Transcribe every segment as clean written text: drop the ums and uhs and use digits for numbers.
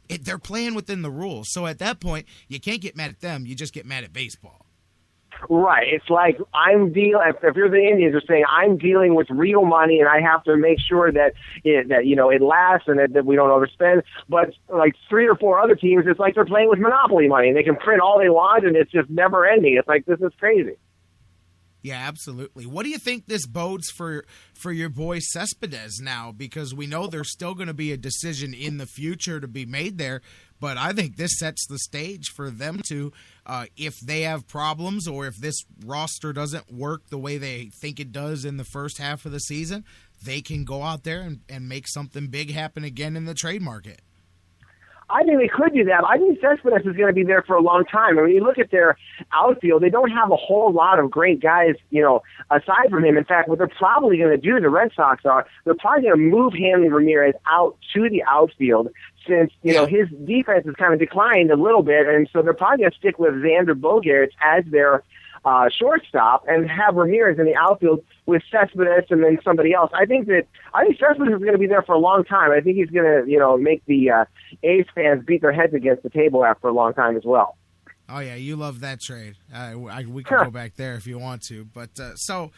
but they're playing within the rules. So at that point, you can't get mad at them. You just get mad at baseball. Right. It's like if you're the Indians, are saying I'm dealing with real money and I have to make sure that it lasts and that we don't overspend. But like 3 or 4 other teams, it's like they're playing with monopoly money and they can print all they want and it's just never ending. It's like, this is crazy. Yeah, absolutely. What do you think this bodes for your boy Cespedes now? Because we know there's still going to be a decision in the future to be made there, but I think this sets the stage for them to, if they have problems or if this roster doesn't work the way they think it does in the first half of the season, they can go out there and make something big happen again in the trade market. I think they could do that. I think Cespedes is going to be there for a long time. I mean, you look at their outfield, they don't have a whole lot of great guys, aside from him. In fact, what they're probably going to do, the Red Sox they're probably going to move Hanley Ramirez out to the outfield since, his defense has kind of declined a little bit, and so they're probably going to stick with Xander Bogaerts as their shortstop and have Ramirez in the outfield with Cespedes and then somebody else. I think Cespedes is going to be there for a long time. I think he's going to, make the A's fans beat their heads against the table after a long time as well. Oh, yeah, you love that trade. We can go back there if you want to. But so,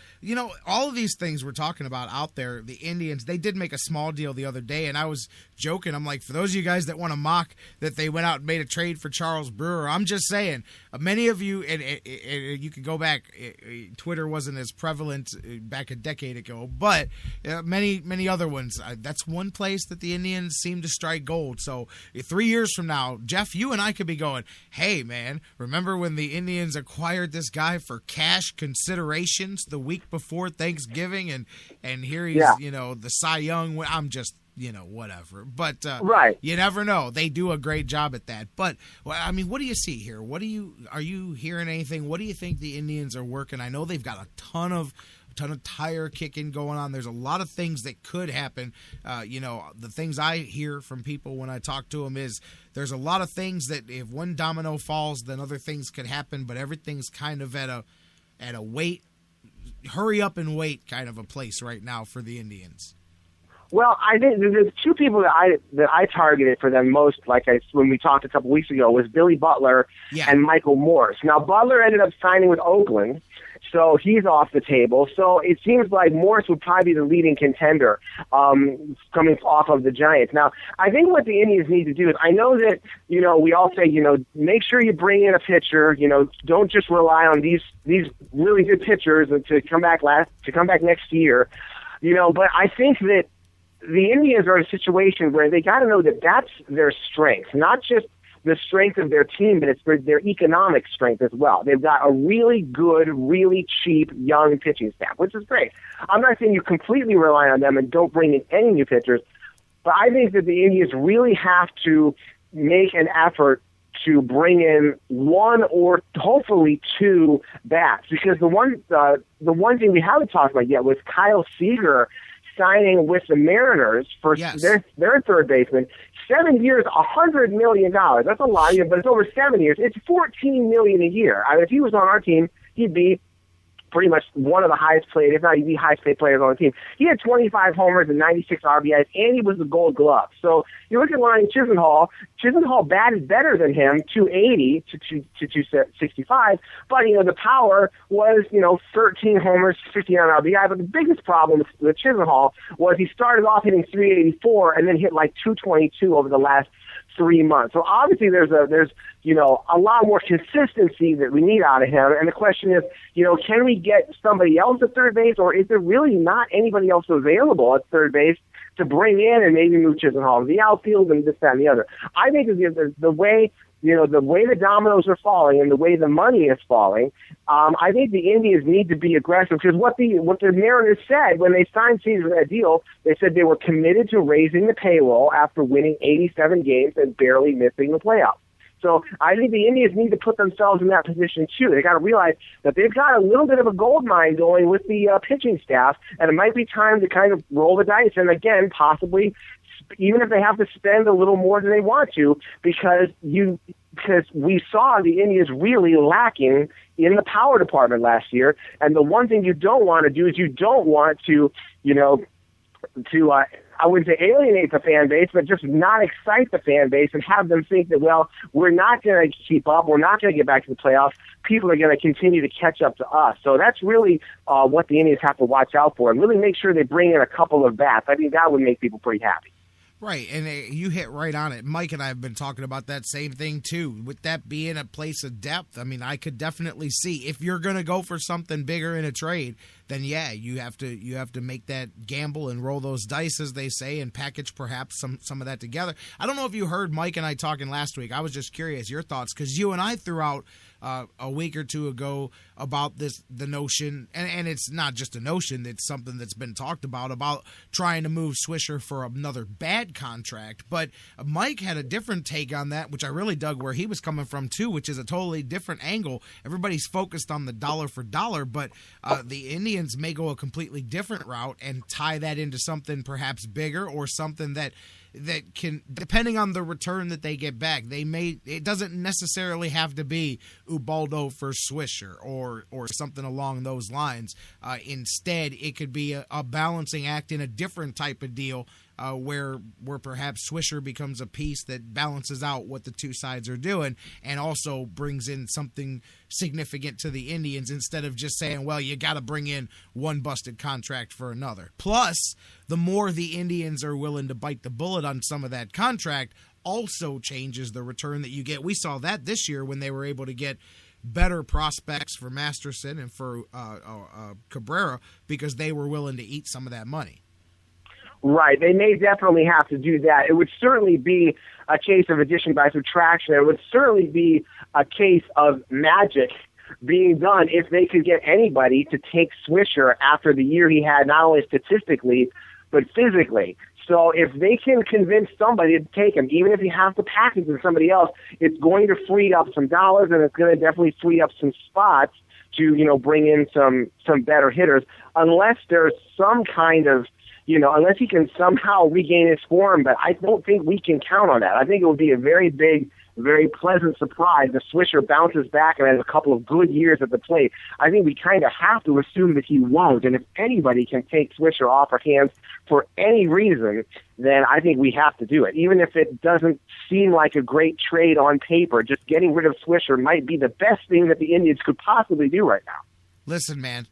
all of these things we're talking about out there, the Indians, they did make a small deal the other day, and I was joking. I'm like, for those of you guys that want to mock that they went out and made a trade for Charles Brewer, I'm just saying, many of you, and you can go back, Twitter wasn't as prevalent back a decade ago, but many other ones. That's one place that the Indians seem to strike gold. So 3 years from now, Jeff, you and I could be going, hey, man, remember when the Indians acquired this guy for cash considerations the week before Thanksgiving, and here he's, the Cy Young. I'm just, whatever. But right. You never know. They do a great job at that. But, I mean, what do you see here? Are you hearing anything? What do you think the Indians are working? I know they've got a ton of tire kicking going on. There's a lot of things that could happen. The things I hear from people when I talk to them is there's a lot of things that if one domino falls, then other things could happen, but everything's kind of at a wait, hurry up and wait kind of a place right now for the Indians. Well, I think the 2 people that I targeted for them most, when we talked a couple weeks ago, was Billy Butler and Michael Morse. Now, Butler ended up signing with Oakland, so he's off the table. So it seems like Morse would probably be the leading contender coming off of the Giants. Now, I think what the Indians need to do is, I know that, we all say, make sure you bring in a pitcher, don't just rely on these really good pitchers to come back next year, but I think that the Indians are in a situation where they got to know that that's their strength, not just the strength of their team, but it's their economic strength as well. They've got a really good, really cheap, young pitching staff, which is great. I'm not saying you completely rely on them and don't bring in any new pitchers, but I think that the Indians really have to make an effort to bring in 1 or hopefully 2 bats, because the one thing we haven't talked about yet was Kyle Seager signing with the Mariners for their third baseman. 7 years, $100 million. That's a lot, but it's over 7 years. It's $14 million a year. I mean, if he was on our team, he'd be pretty much one of the highest paid, if not the highest paid players on the team. He had 25 homers and 96 RBIs, and he was the Gold Glove. So you look at Ryan Chisenhall. Chisenhall batted better than him, 280 to 265, but the power was 13 homers, 59 RBI. But the biggest problem with Chisenhall was he started off hitting 384 and then hit like 222 over the last 3 months. So obviously there's a lot more consistency that we need out of him. And the question is, can we get somebody else at third base, or is there really not anybody else available at third base to bring in and maybe move Chisenhall to the outfield and this, that, and the other? I think the way the dominoes are falling and the way the money is falling, I think the Indians need to be aggressive, because what the Mariners said when they signed Caesar that deal, they said they were committed to raising the payroll after winning 87 games and barely missing the playoffs. So I think the Indians need to put themselves in that position too. They got to realize that they've got a little bit of a gold mine going with the pitching staff, and it might be time to kind of roll the dice and again possibly, even if they have to spend a little more than they want to, because we saw the Indians really lacking in the power department last year. And the one thing you don't want to do is you don't want to I wouldn't say alienate the fan base, but just not excite the fan base and have them think that, well, we're not going to keep up, we're not going to get back to the playoffs, people are going to continue to catch up to us. So that's really what the Indians have to watch out for, and really make sure they bring in a couple of bats. I think that would make people pretty happy. Right, and you hit right on it. Mike and I have been talking about that same thing, too. With that being a place of depth, I mean, I could definitely see if you're going to go for something bigger in a trade, then, yeah, you have to make that gamble and roll those dice, as they say, and package perhaps some of that together. I don't know if you heard Mike and I talking last week. I was just curious, your thoughts, because you and I threw out a week or two ago about the notion, and it's not just a notion, it's something that's been talked about trying to move Swisher for another bad contract. But Mike had a different take on that, which I really dug where he was coming from too, which is a totally different angle. Everybody's focused on the dollar for dollar, but the Indians may go a completely different route and tie that into something perhaps bigger, or something that can, depending on the return that they get back, it doesn't necessarily have to be Ubaldo for Swisher or something along those lines. Instead, it could be a balancing act in a different type of deal, where perhaps Swisher becomes a piece that balances out what the two sides are doing and also brings in something significant to the Indians, instead of just saying, well, you got to bring in one busted contract for another. Plus, the more the Indians are willing to bite the bullet on some of that contract also changes the return that you get. We saw that this year when they were able to get better prospects for Masterson and for Cabrera, because they were willing to eat some of that money. Right. They may definitely have to do that. It would certainly be a case of addition by subtraction. It would certainly be a case of magic being done if they could get anybody to take Swisher after the year he had, not only statistically, but physically. So if they can convince somebody to take him, even if you have to package with somebody else, it's going to free up some dollars, and it's going to definitely free up some spots to, bring in some better hitters, unless there's some kind of, unless he can somehow regain his form. But I don't think we can count on that. I think it would be a very big, very pleasant surprise if Swisher bounces back and has a couple of good years at the plate. I think we kind of have to assume that he won't. And if anybody can take Swisher off our hands for any reason, then I think we have to do it. Even if it doesn't seem like a great trade on paper, just getting rid of Swisher might be the best thing that the Indians could possibly do right now. Listen, man,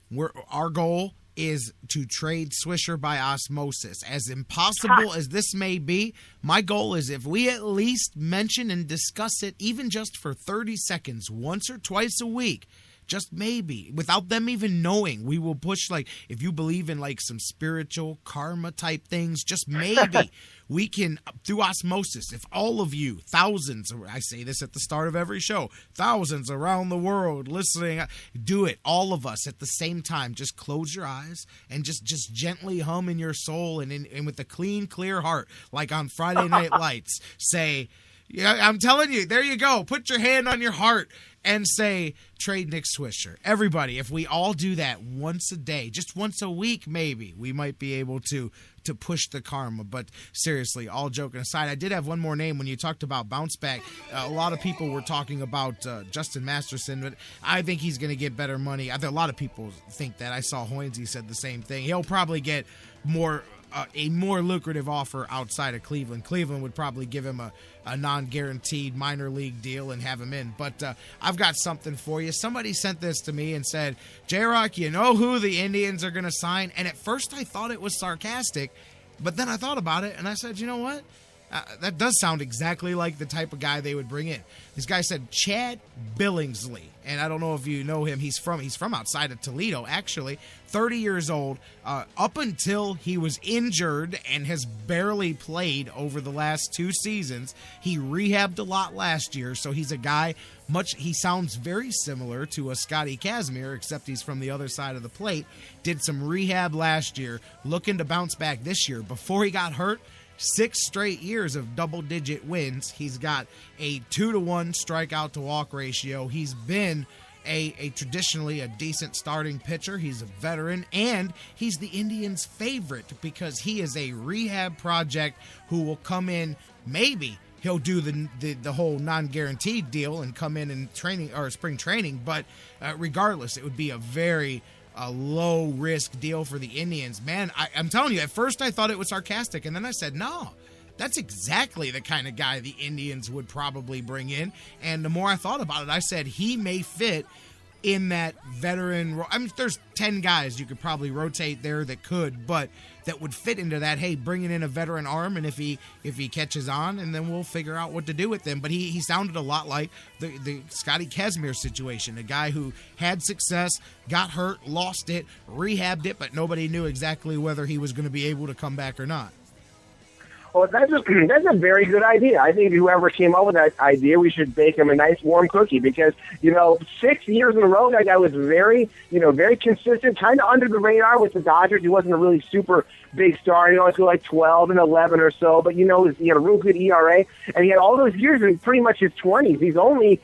our goal is to trade Swisher by osmosis. As impossible as this may be, my goal is, if we at least mention and discuss it, even just for 30 seconds, once or twice a week, just maybe, without them even knowing, we will push, if you believe in some spiritual karma type things, just maybe we can, through osmosis, if all of you, thousands, I say this at the start of every show, thousands around the world listening, do it, all of us at the same time. Just close your eyes and just gently hum in your soul and with a clean, clear heart, like on Friday Night Lights, say, yeah, I'm telling you, there you go. Put your hand on your heart and say, trade Nick Swisher. Everybody, if we all do that once a day, just once a week maybe, we might be able to push the karma. But seriously, all joking aside, I did have one more name when you talked about bounce back. A lot of people were talking about Justin Masterson, but I think he's going to get better money. A lot of people think that. I saw Hoynesy said the same thing. He'll probably get a more lucrative offer outside of Cleveland. Cleveland would probably give him a non-guaranteed minor league deal and have him in. But I've got something for you. Somebody sent this to me and said, J-Rock, you know who the Indians are going to sign? And at first I thought it was sarcastic, but then I thought about it and I said, you know what? That does sound exactly like the type of guy they would bring in. This guy said Chad Billingsley, and I don't know if you know him. He's from outside of Toledo, actually. 30 years old. Up until he was injured and has barely played over the last 2 seasons. He rehabbed a lot last year, so he's a guy he sounds very similar to a Scotty Kazmir, except he's from the other side of the plate. Did some rehab last year, looking to bounce back this year. Before he got hurt, 6 straight years of double-digit wins. He's got a 2-to-1 strikeout-to-walk ratio. He's been a traditionally a decent starting pitcher. He's a veteran, and he's the Indians' favorite because he is a rehab project who will come in. Maybe he'll do the whole non-guaranteed deal and come in training or spring training, but regardless, it would be a very a low-risk deal for the Indians. Man, I'm telling you, at first I thought it was sarcastic, and then I said, no, that's exactly the kind of guy the Indians would probably bring in. And the more I thought about it, I said he may fit in that veteran. I mean, there's 10 guys you could probably rotate there that could, but that would fit into that. Hey, bringing in a veteran arm, and if he catches on, and then we'll figure out what to do with him. But he sounded a lot like the Scotty Kazmir situation, a guy who had success, got hurt, lost it, rehabbed it, but nobody knew exactly whether he was going to be able to come back or not. Well, that's a very good idea. I think whoever came up with that idea, we should bake him a nice warm cookie because, 6 years in a row, that guy was very consistent, kind of under the radar with the Dodgers. He wasn't a really super big star. He always go like 12 and 11 or so, but he had a real good ERA, and he had all those years in pretty much his 20s. He's only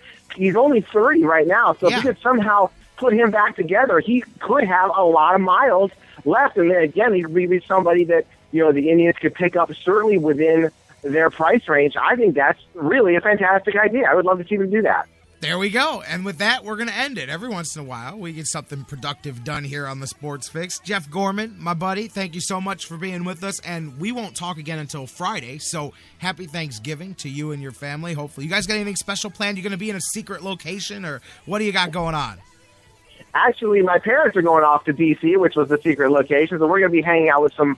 30 right now, so if we could somehow put him back together, he could have a lot of miles left, and then again, he'd be somebody that the Indians could pick up certainly within their price range. I think that's really a fantastic idea. I would love to see them do that. There we go. And with that, we're going to end it. Every once in a while, we get something productive done here on the Sports Fix. Jeff Gorman, my buddy, thank you so much for being with us. And we won't talk again until Friday. So happy Thanksgiving to you and your family. Hopefully. You guys got anything special planned? You're going to be in a secret location, or what do you got going on? Actually, my parents are going off to D.C., which was the secret location, so we're going to be hanging out with some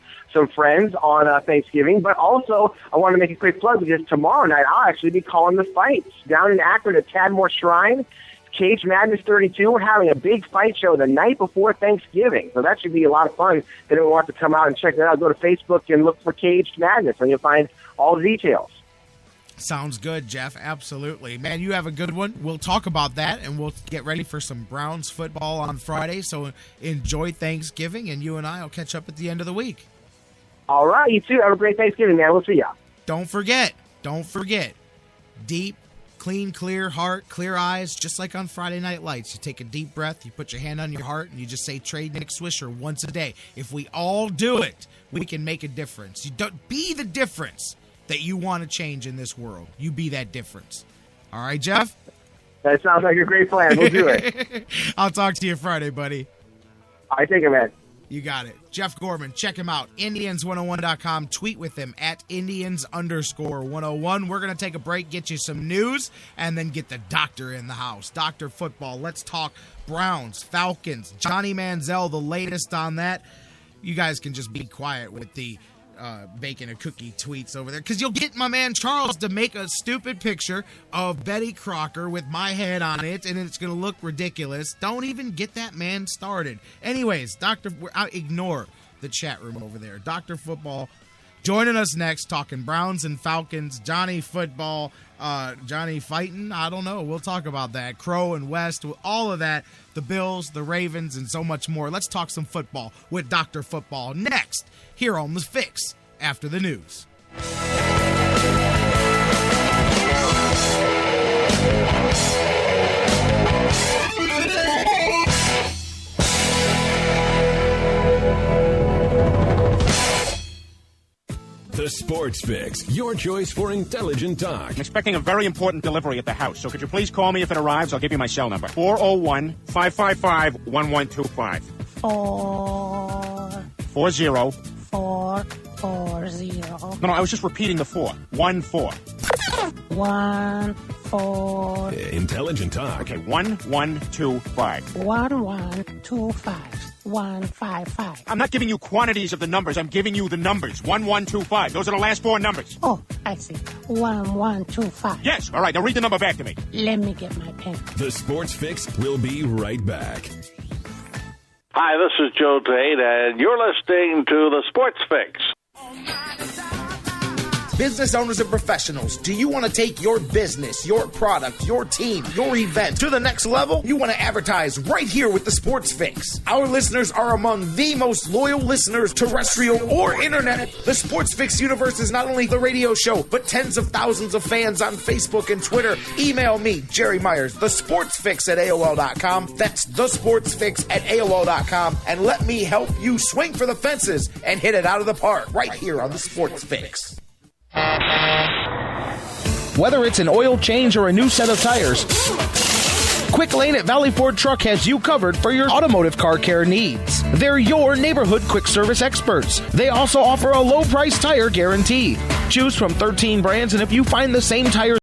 friends on Thanksgiving. But also, I want to make a quick plug because tomorrow night I'll actually be calling the fights down in Akron at Tadmore Shrine. Cage Madness 32. We're having a big fight show the night before Thanksgiving, so that should be a lot of fun. If anyone wants to come out and check that out, go to Facebook and look for Cage Madness, and you'll find all the details. Sounds good, Jeff. Absolutely. Man, you have a good one. We'll talk about that, and we'll get ready for some Browns football on Friday. So enjoy Thanksgiving, and you and I will catch up at the end of the week. All right. You too. Have a great Thanksgiving, man. We'll see ya. Don't forget. Deep, clean, clear heart, clear eyes, just like on Friday Night Lights. You take a deep breath, you put your hand on your heart, and you just say, "Trade Nick Swisher" once a day. If we all do it, we can make a difference. You don't be the difference that you want to change in this world. You be that difference. All right, Jeff? That sounds like a great plan. We'll do it. I'll talk to you Friday, buddy. I take it, man. You got it. Jeff Gorman, check him out. Indians101.com. Tweet with him at Indians_101. We're going to take a break, get you some news, and then get the doctor in the house. Dr. Football. Let's talk Browns, Falcons, Johnny Manziel, the latest on that. You guys can just be quiet with the baking a cookie tweets over there, because you'll get my man Charles to make a stupid picture of Betty Crocker with my head on it, and it's going to look ridiculous. Don't even get that man started. Anyways, ignore the chat room over there. Dr. Football joining us next, talking Browns and Falcons, Johnny Football, Johnny fighting, I don't know. We'll talk about that. Crow and West, all of that, the Bills, the Ravens, and so much more. Let's talk some football with Dr. Football next here on The Fix after the news. The Sports Fix, your choice for intelligent talk. I'm expecting a very important delivery at the house, so could you please call me if it arrives? I'll give you my cell number. 401-555-1125. 440. No, I was just repeating the 4. 1-4. 1-4. Intelligent talk. Okay, 1125. 1125. 155. I'm not giving you quantities of the numbers. I'm giving you the numbers. 1125. Those are the last 4 numbers. Oh, I see. 1125. Yes. All right. Now read the number back to me. Let me get my pen. The Sports Fix will be right back. Hi, this is Joe Tate, and you're listening to The Sports Fix. Business owners and professionals, do you want to take your business, your product, your team, your event to the next level? You want to advertise right here with the Sports Fix. Our listeners are among the most loyal listeners, terrestrial or internet. The Sports Fix universe is not only the radio show, but tens of thousands of fans on Facebook and Twitter. Email me, Jerry Myers, thesportsfix@AOL.com. That's thesportsfix@AOL.com. And let me help you swing for the fences and hit it out of the park right here on the Sports Fix. Whether it's an oil change or a new set of tires, Quick Lane at Valley Ford Truck has you covered for your automotive car care needs. They're your neighborhood quick service experts. They also offer a low price tire guarantee. Choose from 13 brands, and if you find the same tire